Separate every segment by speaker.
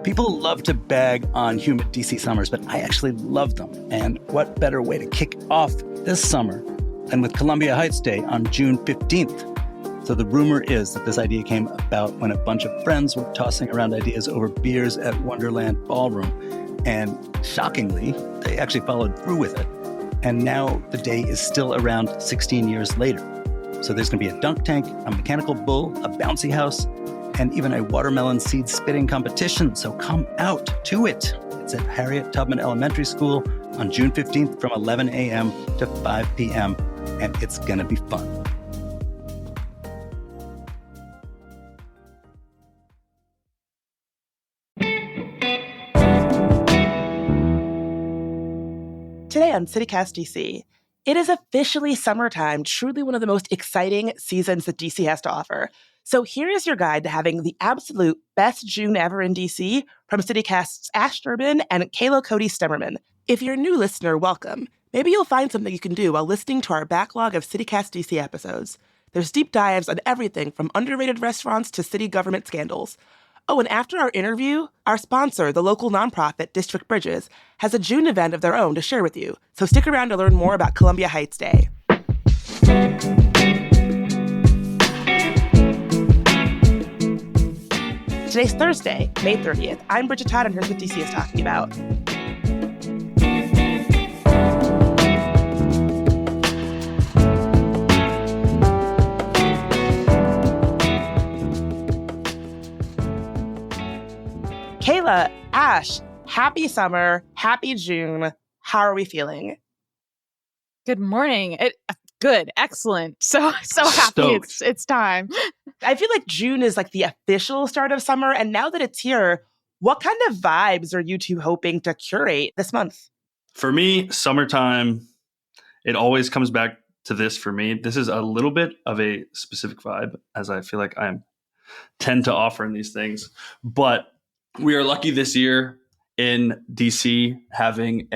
Speaker 1: People love to bag on humid DC summers, but I actually love them. And what better way to kick off this summer than with Columbia Heights Day on June 15th? So the rumor is that this idea came about when a bunch of friends were tossing around ideas over beers at Wonderland Ballroom. And shockingly, they actually followed through with it. And now the day is still around 16 years later. So there's going to be a dunk tank, a mechanical bull, a bouncy house, and even a watermelon seed spitting competition. So come out to it. It's at Harriet Tubman Elementary School on June 15th from 11 a.m. to 5 p.m. And it's going to be fun.
Speaker 2: Today on CityCast DC, it is officially summertime, truly one of the most exciting seasons that DC has to offer. So here is your guide to having the absolute best June ever in DC from CityCast's Ash Durbin and Kayla Cody Stemmerman. If you're a new listener, welcome. Maybe you'll find something you can do while listening to our backlog of CityCast DC episodes. There's deep dives on everything from underrated restaurants to city government scandals. Oh, and after our interview, our sponsor, the local nonprofit District Bridges, has a June event of their own to share with you. So stick around to learn more about Columbia Heights Day. Today's Thursday, May 30th. I'm Bridget Todd, and here's what DC is talking about. Kayla, Ash, happy summer, happy June. How are we feeling?
Speaker 3: Good morning. Good, excellent. So happy it's time.
Speaker 2: I feel like June is like the official start of summer, and now that it's here, what kind of vibes are you two hoping to curate this month?
Speaker 4: For me, summertime, it always comes back to this for me. This is a little bit of a specific vibe, as I feel like I tend to offer in these things, but we are lucky this year in DC having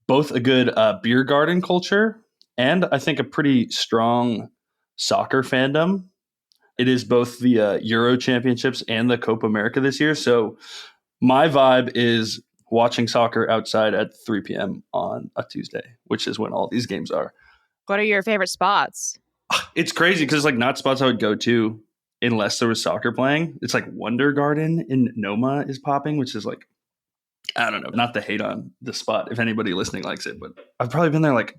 Speaker 4: both a good beer garden culture and I think a pretty strong soccer fandom. It is both the Euro Championships and the Copa America this year. So my vibe is watching soccer outside at 3 p.m. on a Tuesday, which is when all these games are.
Speaker 3: What are your favorite spots?
Speaker 4: It's crazy because it's like not spots I would go to unless there was soccer playing. It's like Wonder Garden in Noma is popping, which is like, I don't know, not to hate on the spot if anybody listening likes it, but I've probably been there like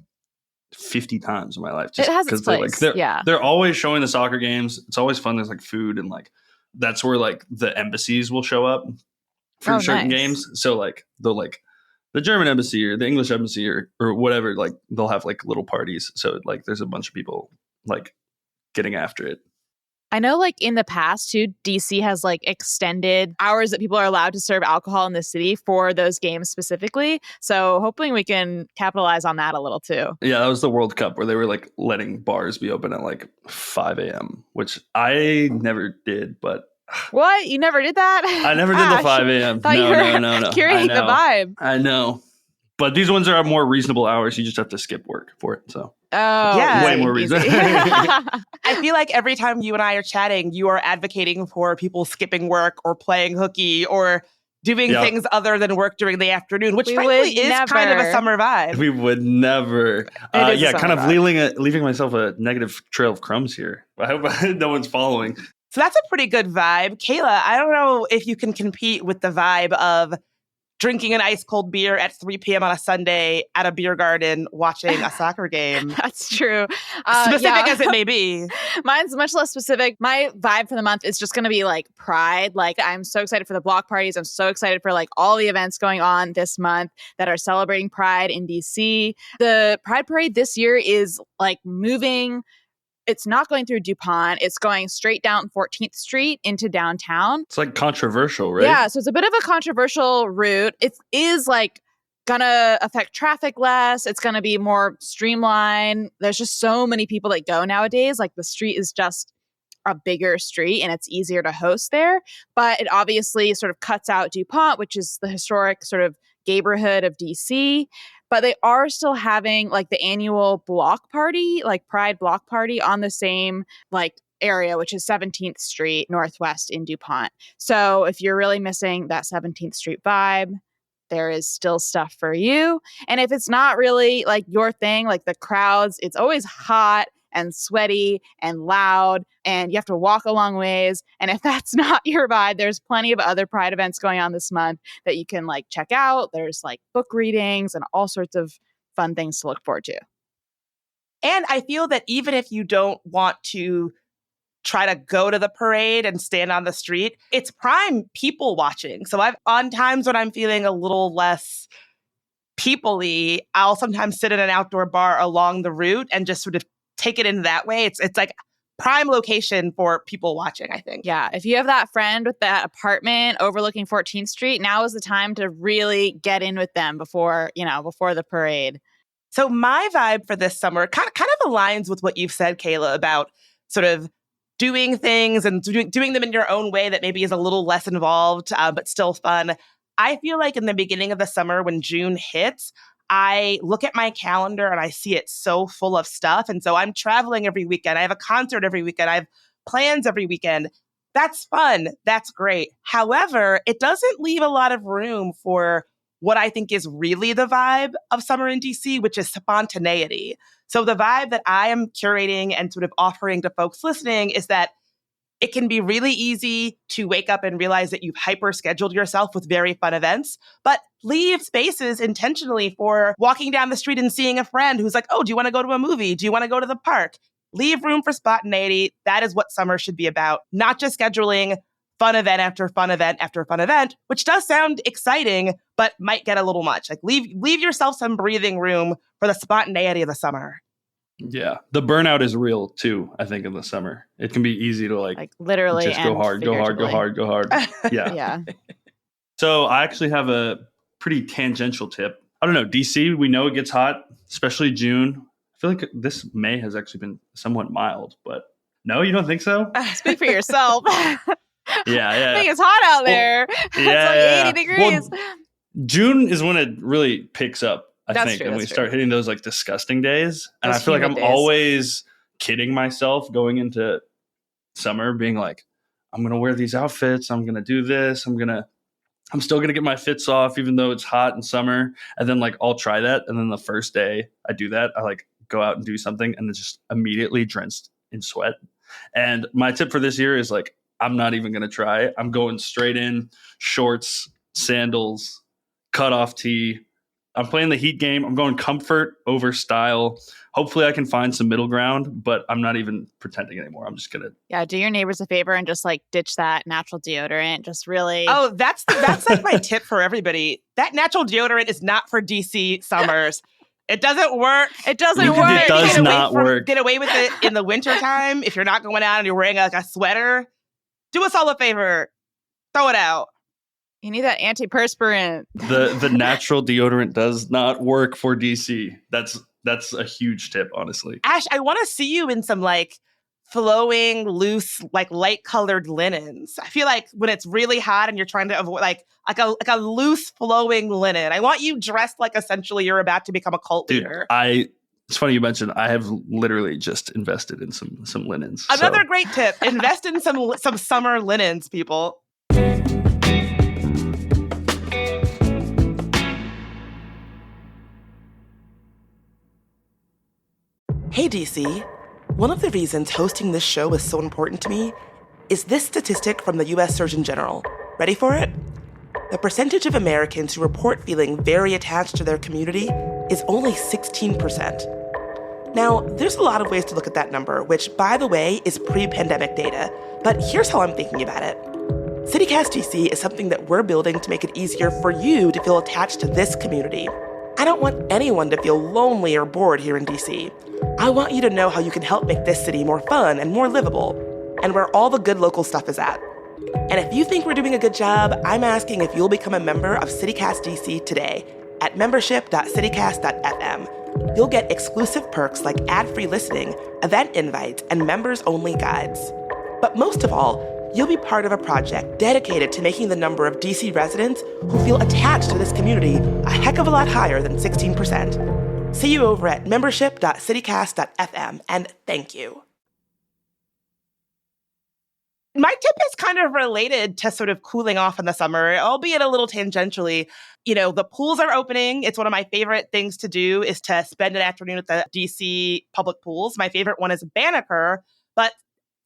Speaker 4: 50 times in my life.
Speaker 3: Just it has its place.
Speaker 4: They're always showing the soccer games. It's always fun. There's like food and like that's where like the embassies will show up for certain games. So like the German embassy or the English embassy or whatever, like they'll have like little parties. So like there's a bunch of people like getting after it.
Speaker 3: I know like in the past too, DC has like extended hours that people are allowed to serve alcohol in the city for those games specifically. So hoping we can capitalize on that a little too.
Speaker 4: Yeah, that was the World Cup where they were like letting bars be open at like 5 a.m., which I never did, but...
Speaker 3: What? You never did that?
Speaker 4: I never did the 5 a.m.
Speaker 3: No. Curating the vibe.
Speaker 4: I know. But these ones are more reasonable hours. You just have to skip work for it. So
Speaker 3: yeah,
Speaker 4: way more reasonable.
Speaker 2: I feel like every time you and I are chatting, you are advocating for people skipping work or playing hooky or doing things other than work during the afternoon, which frankly is kind of a summer vibe.
Speaker 4: We would never. Kind of
Speaker 2: vibe.
Speaker 4: leaving myself a negative trail of crumbs here. I hope no one's following.
Speaker 2: So that's a pretty good vibe. Kayla, I don't know if you can compete with the vibe of drinking an ice cold beer at 3 p.m. on a Sunday at a beer garden watching a soccer game.
Speaker 3: That's true.
Speaker 2: Specific as it may be.
Speaker 3: Mine's much less specific. My vibe for the month is just going to be like Pride. Like I'm so excited for the block parties. I'm so excited for like all the events going on this month that are celebrating Pride in DC. The Pride Parade this year is like moving. It's not going through DuPont. It's going straight down 14th Street into downtown.
Speaker 4: It's like controversial, right?
Speaker 3: Yeah, so it's a bit of a controversial route. It is like gonna affect traffic less. It's gonna be more streamlined. There's just so many people that go nowadays. Like the street is just a bigger street and it's easier to host there. But it obviously sort of cuts out DuPont, which is the historic sort of neighborhood of DC. But they are still having like the annual block party, like Pride block party on the same like area, which is 17th Street Northwest in DuPont. So if you're really missing that 17th Street vibe, there is still stuff for you. And if it's not really like your thing, like the crowds, it's always hot and sweaty and loud, and you have to walk a long ways. And if that's not your vibe, there's plenty of other Pride events going on this month that you can like check out. There's like book readings and all sorts of fun things to look forward to.
Speaker 2: And I feel that even if you don't want to try to go to the parade and stand on the street, it's prime people watching. So on times when I'm feeling a little less people-y, I'll sometimes sit in an outdoor bar along the route and just sort of take it in that way. It's like prime location for people watching, I think.
Speaker 3: Yeah. If you have that friend with that apartment overlooking 14th Street, now is the time to really get in with them before the parade.
Speaker 2: So my vibe for this summer kind of aligns with what you've said, Kayla, about sort of doing things and doing them in your own way that maybe is a little less involved, but still fun. I feel like in the beginning of the summer when June hits, I look at my calendar and I see it so full of stuff. And so I'm traveling every weekend. I have a concert every weekend. I have plans every weekend. That's fun. That's great. However, it doesn't leave a lot of room for what I think is really the vibe of summer in DC, which is spontaneity. So the vibe that I am curating and sort of offering to folks listening is that it can be really easy to wake up and realize that you've hyper-scheduled yourself with very fun events, but leave spaces intentionally for walking down the street and seeing a friend who's like, oh, do you want to go to a movie? Do you want to go to the park? Leave room for spontaneity. That is what summer should be about, not just scheduling fun event after fun event after fun event, which does sound exciting, but might get a little much. Like leave yourself some breathing room for the spontaneity of the summer.
Speaker 4: Yeah. The burnout is real too, I think, in the summer. It can be easy to like
Speaker 3: literally
Speaker 4: just
Speaker 3: and
Speaker 4: go hard. Yeah.
Speaker 3: Yeah.
Speaker 4: So I actually have a pretty tangential tip. I don't know, DC, we know it gets hot, especially June. I feel like this May has actually been somewhat mild, but no, you don't think so?
Speaker 3: Speak for yourself.
Speaker 4: Yeah.
Speaker 3: I think it's hot out there. It's like 80 degrees.
Speaker 4: Well, June is when it really picks up, I think,
Speaker 3: true,
Speaker 4: and we
Speaker 3: that's
Speaker 4: start hitting those like disgusting days. And
Speaker 3: Those
Speaker 4: I feel like I'm
Speaker 3: humid days.
Speaker 4: always kidding myself going into summer, being like, I'm going to wear these outfits. I'm going to do this. I'm still going to get my fits off, even though it's hot in summer. And then like, I'll try that. And then the first day I do that, I like go out and do something and it's just immediately drenched in sweat. And my tip for this year is like, I'm not even going to try. I'm going straight in, shorts, sandals, cut off tee. I'm playing the heat game. I'm going comfort over style. Hopefully I can find some middle ground, but I'm not even pretending anymore. I'm just going to.
Speaker 3: Yeah, do your neighbors a favor and just like ditch that natural deodorant. Just really.
Speaker 2: Oh, that's like my tip for everybody. That natural deodorant is not for DC summers. It doesn't work.
Speaker 3: It doesn't
Speaker 4: It
Speaker 3: work.
Speaker 4: does not work.
Speaker 2: Get away with it in the wintertime. If you're not going out and you're wearing like a sweater, do us all a favor. Throw it out.
Speaker 3: You need that antiperspirant.
Speaker 4: The natural deodorant does not work for DC. That's a huge tip, honestly.
Speaker 2: Ash, I want to see you in some like flowing, loose, like light colored linens. I feel like when it's really hot and you're trying to avoid like a loose flowing linen. I want you dressed like essentially you're about to become a cult
Speaker 4: Dude,
Speaker 2: leader.
Speaker 4: it's funny you mentioned I have literally just invested in some linens.
Speaker 2: Another great tip: invest in some summer linens, people. Hey DC, one of the reasons hosting this show is so important to me is this statistic from the US Surgeon General. Ready for it? The percentage of Americans who report feeling very attached to their community is only 16%. Now, there's a lot of ways to look at that number, which, by the way, is pre-pandemic data, but here's how I'm thinking about it. CityCast DC is something that we're building to make it easier for you to feel attached to this community. I don't want anyone to feel lonely or bored here in DC. I want you to know how you can help make this city more fun and more livable, and where all the good local stuff is at. And if you think we're doing a good job, I'm asking if you'll become a member of CityCast DC today at membership.citycast.fm. You'll get exclusive perks like ad-free listening, event invites, and members-only guides. But most of all, you'll be part of a project dedicated to making the number of DC residents who feel attached to this community a heck of a lot higher than 16%. See you over at membership.citycast.fm, and thank you. kind of related to sort of cooling off in the summer, albeit a little tangentially. The pools are opening. It's one of my favorite things to do is to spend an afternoon at the DC public pools. My favorite one is Banneker. But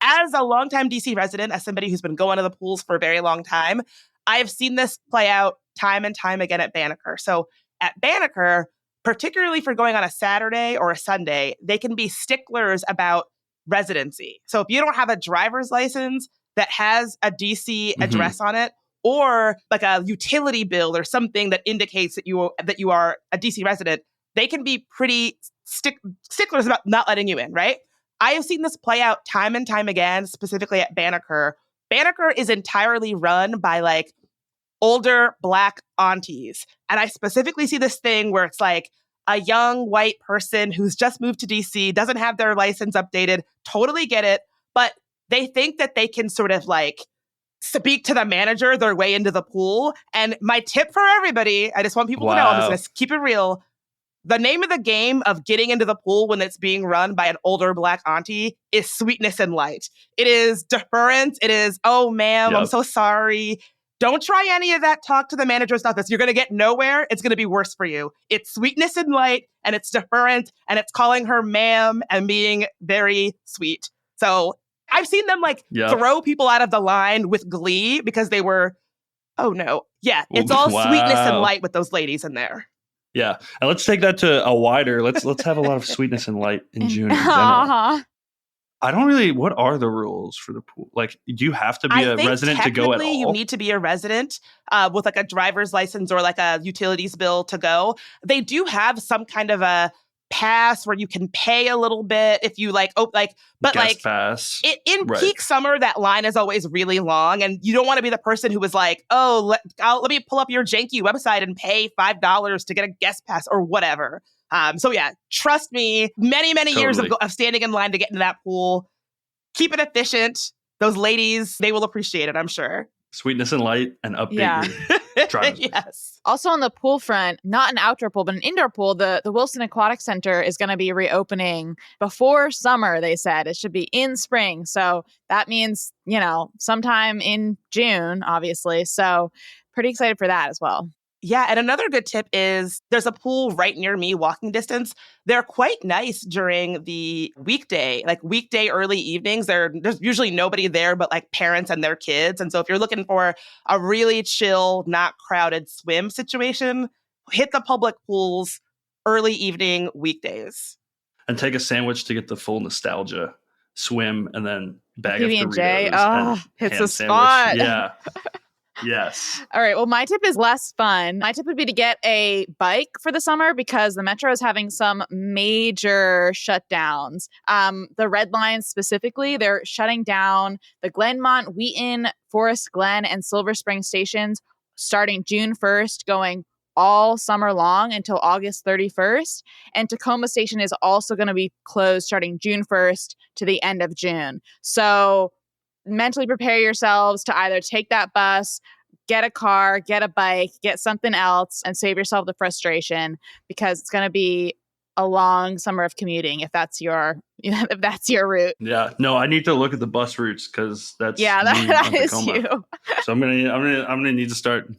Speaker 2: as a longtime DC resident, as somebody who's been going to the pools for a very long time, I have seen this play out time and time again at Banneker. So at Banneker, particularly for going on a Saturday or a Sunday, they can be sticklers about residency. So if you don't have a driver's license that has a DC address on it, or like a utility bill or something that indicates that you are a DC resident, they can be pretty sticklers about not letting you in, right? I have seen this play out time and time again, specifically at Banneker. Banneker is entirely run by like older Black aunties. And I specifically see this thing where it's like a young white person who's just moved to DC, doesn't have their license updated, totally get it, but they think that they can sort of like speak to the manager their way into the pool. And my tip for everybody, I just want people to know, I'm just going to keep it real. The name of the game of getting into the pool when it's being run by an older Black auntie is sweetness and light. It is deference. It is, oh, ma'am, I'm so sorry. Don't try any of that talk to the manager stuff. You're going to get nowhere. It's going to be worse for you. It's sweetness and light, and it's deference, and it's calling her ma'am and being very sweet. So I've seen them throw people out of the line with glee because they were, oh no. Yeah, it's all sweetness and light with those ladies in there.
Speaker 4: Yeah. And let's take that to a wider, let's have a lot of sweetness and light in June in general. I don't really, what are the rules for the pool? Like, do you have to be a resident to go at all?
Speaker 2: You need to be a resident with like a driver's license or like a utilities bill to go. They do have some kind of a pass where you can pay a little bit if you
Speaker 4: guest pass.
Speaker 2: In peak summer, that line is always really long, and you don't want to be the person who was like, oh, let me pull up your janky website and pay $5 to get a guest pass or whatever. So yeah, trust me, many years of standing in line to get into that pool. Keep it efficient. Those ladies, they will appreciate it, I'm sure.
Speaker 4: Sweetness and light and update your driver's
Speaker 2: Yes.
Speaker 3: Also on the pool front, not an outdoor pool, but an indoor pool, the Wilson Aquatic Center is going to be reopening before summer, they said. It should be in spring. So that means, sometime in June, obviously. So pretty excited for that as well.
Speaker 2: Yeah, and another good tip is there's a pool right near me, walking distance. They're quite nice during the weekday early evenings. There's usually nobody there but like parents and their kids. And so if you're looking for a really chill, not crowded swim situation, hit the public pools early evening weekdays.
Speaker 4: And take a sandwich to get the full nostalgia. Swim and then bag of
Speaker 3: PB&J.
Speaker 4: Doritos.
Speaker 3: Oh, hits a spot.
Speaker 4: Yeah. Yes.
Speaker 3: All right. Well, my tip is less fun. My tip would be to get a bike for the summer because the Metro is having some major shutdowns. The Red Line specifically, they're shutting down the Glenmont, Wheaton, Forest Glen, and Silver Spring stations starting June 1st, going all summer long until August 31st. And Tacoma Station is also going to be closed starting June 1st to the end of June. So mentally prepare yourselves to either take that bus, get a car, get a bike, get something else, and save yourself the frustration because it's going to be a long summer of commuting if that's your route.
Speaker 4: Yeah, no, I need to look at the bus routes because that
Speaker 3: is you.
Speaker 4: So I'm gonna need to start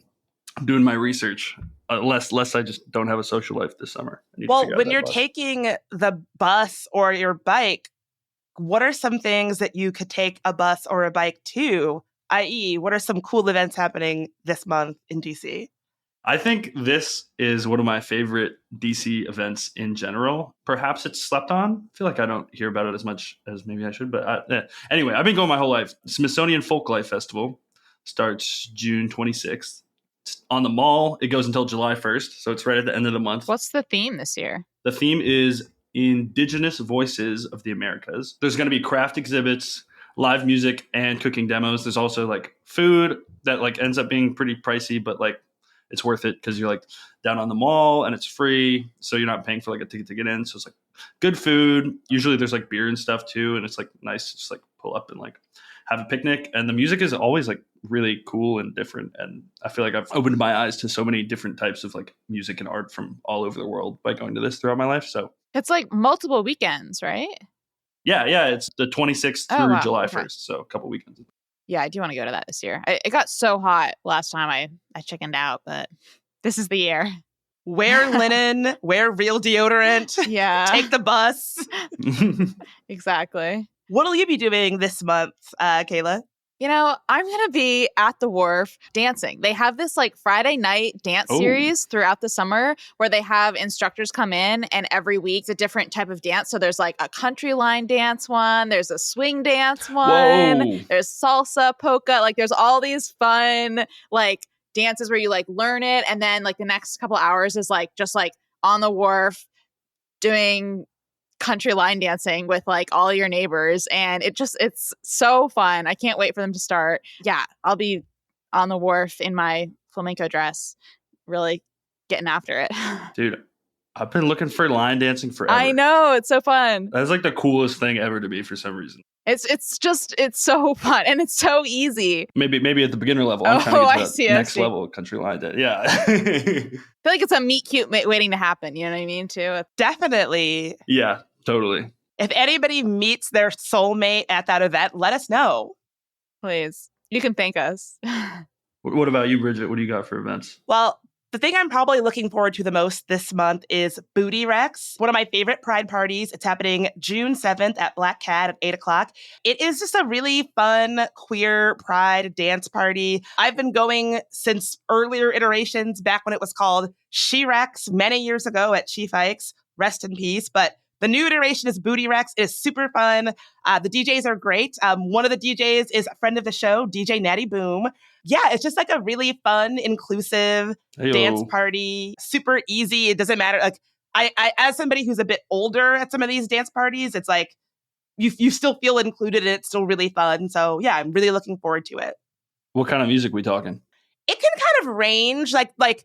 Speaker 4: doing my research. Lest I just don't have a social life this summer.
Speaker 2: Well, when you're taking the bus or your bike, what are some things that you could take a bus or a bike to? I.e., what are some cool events happening this month in DC?
Speaker 4: I think this is one of my favorite DC events in general. Perhaps it's slept on. I feel like I don't hear about it as much as maybe I should. But anyway, I've been going my whole life. Smithsonian Folklife Festival starts June 26th. It's on the Mall. It goes until July 1st. So it's right at the end of the month.
Speaker 3: What's the theme this year?
Speaker 4: The theme is Indigenous Voices of the Americas. There's going to be craft exhibits, live music, and cooking demos. There's also like food that like ends up being pretty pricey, but like it's worth it because you're like down on the Mall and it's free. So you're not paying for like a ticket to get in. So it's like good food. Usually there's like beer and stuff too. And it's like nice to just like pull up and like have a picnic. And the music is always like really cool and different. And I feel like I've opened my eyes to so many different types of like music and art from all over the world by going to this throughout my life. So
Speaker 3: it's like multiple weekends, right?
Speaker 4: Yeah. It's the 26th through July 1st. So a couple weekends.
Speaker 3: Yeah, I do want to go to that this year. It got so hot last time I chickened out, but this is the year.
Speaker 2: Wear linen, wear real deodorant,
Speaker 3: Yeah.
Speaker 2: take the bus.
Speaker 3: Exactly.
Speaker 2: What will you be doing this month, Kayla?
Speaker 3: You know, I'm going to be at the wharf dancing. They have this like Friday night dance
Speaker 4: Oh.
Speaker 3: series throughout the summer where they have instructors come in and every week it's a different type of dance. So there's like a country line dance one, there's a swing dance one,
Speaker 4: Whoa.
Speaker 3: there's salsa, polka, like there's all these fun like dances where you like learn it. And then like the next couple hours is like just like on the wharf doing country line dancing with like all your neighbors, and it's so fun. I can't wait for them to start. Yeah, I'll be on the wharf in my flamenco dress, really getting after it.
Speaker 4: Dude, I've been looking for line dancing forever.
Speaker 3: I know, it's so fun.
Speaker 4: That's like the coolest thing ever to me for some reason.
Speaker 3: It's so fun and it's so easy.
Speaker 4: Maybe at the beginner level. I'm trying to
Speaker 3: Oh,
Speaker 4: get
Speaker 3: I
Speaker 4: to
Speaker 3: see,
Speaker 4: that
Speaker 3: I
Speaker 4: next
Speaker 3: see.
Speaker 4: level of country line dance. Yeah.
Speaker 3: I feel like it's a meet cute waiting to happen. You know what I mean? Too.
Speaker 2: Definitely.
Speaker 4: Yeah, totally.
Speaker 2: If anybody meets their soulmate at that event, let us know.
Speaker 3: Please, you can thank us.
Speaker 4: What about you, Bridget? What do you got for events?
Speaker 2: Well, the thing I'm probably looking forward to the most this month is Booty Rex, one of my favorite pride parties. It's happening June 7th at Black Cat at 8 o'clock. It is just a really fun queer pride dance party. I've been going since earlier iterations, back when it was called She-Rex many years ago at Chief Ike's. Rest in peace. But the new iteration is Booty Rex. It is super fun. The DJs are great. One of the DJs is a friend of the show, DJ Natty Boom. Yeah, it's just like a really fun, inclusive dance party. Super easy. It doesn't matter. Like I as somebody who's a bit older at some of these dance parties, it's like you still feel included and it's still really fun. So yeah, I'm really looking forward to it.
Speaker 4: What kind of music we talking?
Speaker 2: It can kind of range. Like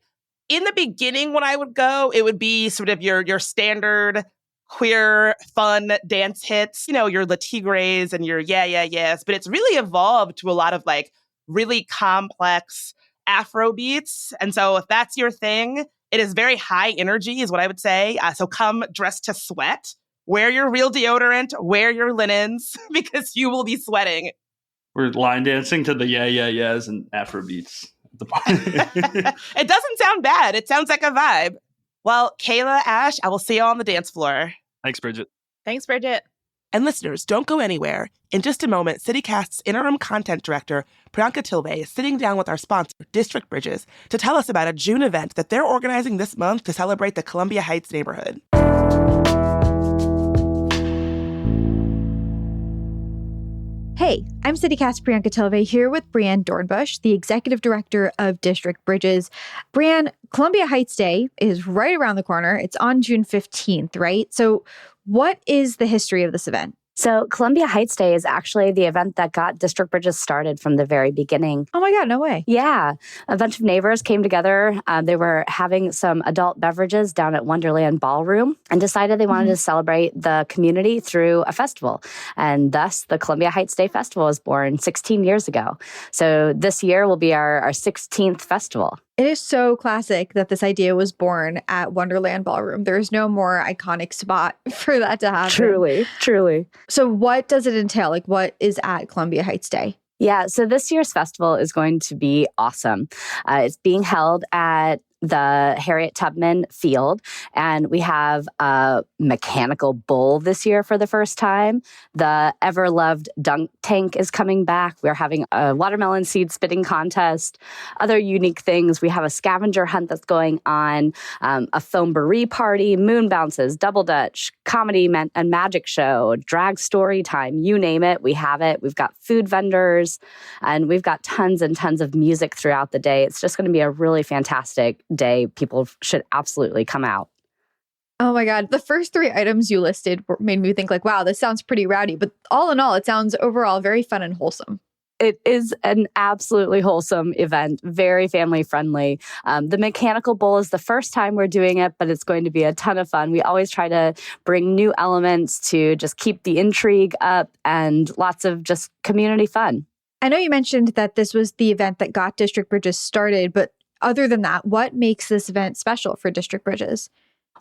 Speaker 2: in the beginning when I would go, it would be sort of your standard queer fun dance hits, you know, your La Tigres and your yeah, yes. But it's really evolved to a lot of like really complex Afro beats. And so if that's your thing, it is very high energy is what I would say. So come dressed to sweat, wear your real deodorant, wear your linens because you will be sweating.
Speaker 4: We're line dancing to the yeah, yes and Afro beats.
Speaker 2: It doesn't sound bad. It sounds like a vibe. Well, Kayla, Ash, I will see you on the dance floor.
Speaker 4: Thanks, Bridget.
Speaker 3: Thanks, Bridget.
Speaker 2: And listeners, don't go anywhere. In just a moment, CityCast's interim content director, Priyanka Tilve, is sitting down with our sponsor, District Bridges, to tell us about a June event that they're organizing this month to celebrate the Columbia Heights neighborhood.
Speaker 5: Hey, I'm CityCast Priyanka Tilve here with Brianne Dornbush, the executive director of District Bridges. Brianne, Columbia Heights Day is right around the corner. It's on June 15th, right? So what is the history of this event?
Speaker 6: So Columbia Heights Day is actually the event that got District Bridges started from the very beginning.
Speaker 5: Oh my God, no way.
Speaker 6: Yeah. A bunch of neighbors came together. They were having some adult beverages down at Wonderland Ballroom and decided they wanted to celebrate the community through a festival. And thus, the Columbia Heights Day Festival was born 16 years ago. So this year will be our 16th festival.
Speaker 5: It is so classic that this idea was born at Wonderland Ballroom. There's no more iconic spot for that to happen.
Speaker 6: Truly.
Speaker 5: So what does it entail? Like, what is at Columbia Heights Day?
Speaker 6: Yeah, so this year's festival is going to be awesome. It's being held at the Harriet Tubman Field, and we have a mechanical bull this year for the first time. The ever-loved dunk tank is coming back. We're having a watermelon seed spitting contest. Other unique things, we have a scavenger hunt that's going on, a foam beret party, moon bounces, double dutch, comedy and magic show, drag story time, you name it, we have it. We've got food vendors, and we've got tons and tons of music throughout the day. It's just going to be a really fantastic day. People should absolutely come out.
Speaker 5: Oh my God. The first three items you listed made me think like, wow, this sounds pretty rowdy. But all in all, it sounds overall very fun and wholesome.
Speaker 6: It is an absolutely wholesome event, very family friendly. The mechanical bull is the first time we're doing it, but it's going to be a ton of fun. We always try to bring new elements to just keep the intrigue up and lots of just community fun.
Speaker 5: I know you mentioned that this was the event that got District Bridges started, but other than that, what makes this event special for District Bridges?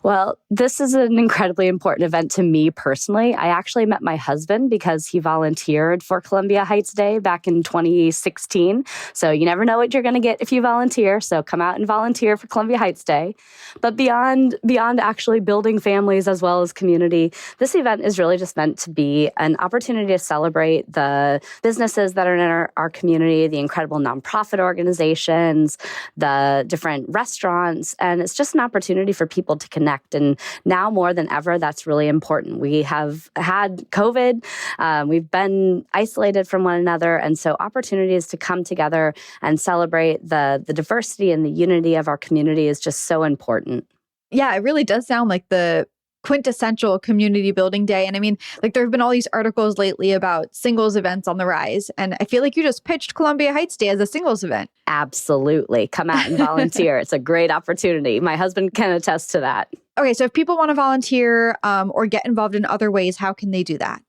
Speaker 6: Well, this is an incredibly important event to me personally. I actually met my husband because he volunteered for Columbia Heights Day back in 2016. So you never know what you're going to get if you volunteer. So come out and volunteer for Columbia Heights Day. But beyond actually building families as well as community, this event is really just meant to be an opportunity to celebrate the businesses that are in our community, the incredible nonprofit organizations, the different restaurants. And it's just an opportunity for people to connect. And now more than ever, that's really important. We have had COVID. We've been isolated from one another. And so opportunities to come together and celebrate the diversity and the unity of our community is just so important.
Speaker 5: Yeah, it really does sound like the quintessential community building day. And I mean, like there have been all these articles lately about singles events on the rise. And I feel like you just pitched Columbia Heights Day as a singles event.
Speaker 6: Absolutely. Come out and volunteer. It's a great opportunity. My husband can attest to that.
Speaker 5: Okay, so if people want to volunteer or get involved in other ways, how can they do that?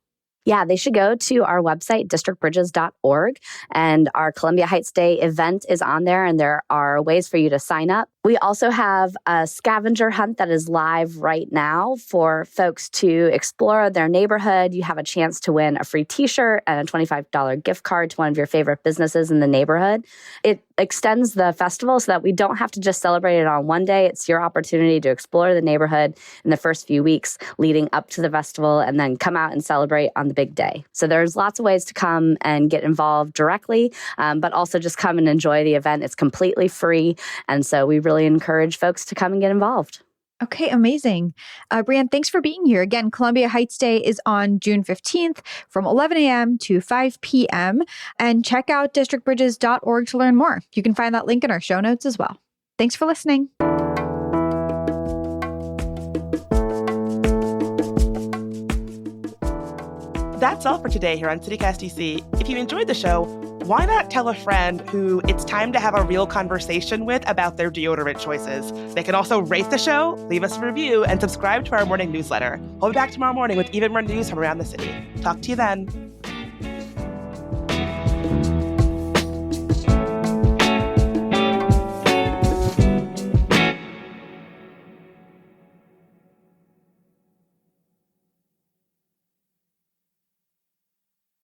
Speaker 6: Yeah, they should go to our website, districtbridges.org, and our Columbia Heights Day event is on there, and there are ways for you to sign up. We also have a scavenger hunt that is live right now for folks to explore their neighborhood. You have a chance to win a free t-shirt and a $25 gift card to one of your favorite businesses in the neighborhood. It extends the festival so that we don't have to just celebrate it on one day. It's your opportunity to explore the neighborhood in the first few weeks leading up to the festival and then come out and celebrate on the big day. So there's lots of ways to come and get involved directly, but also just come and enjoy the event. It's completely free. And so we really encourage folks to come and get involved.
Speaker 5: Okay, amazing. Brianne, thanks for being here. Again, Columbia Heights Day is on June 15th from 11 a.m. to 5 p.m. And check out districtbridges.org to learn more. You can find that link in our show notes as well. Thanks for listening.
Speaker 2: That's all for today here on CityCast DC. If you enjoyed the show, why not tell a friend who it's time to have a real conversation with about their deodorant choices? They can also rate the show, leave us a review, and subscribe to our morning newsletter. We'll be back tomorrow morning with even more news from around the city. Talk to you then.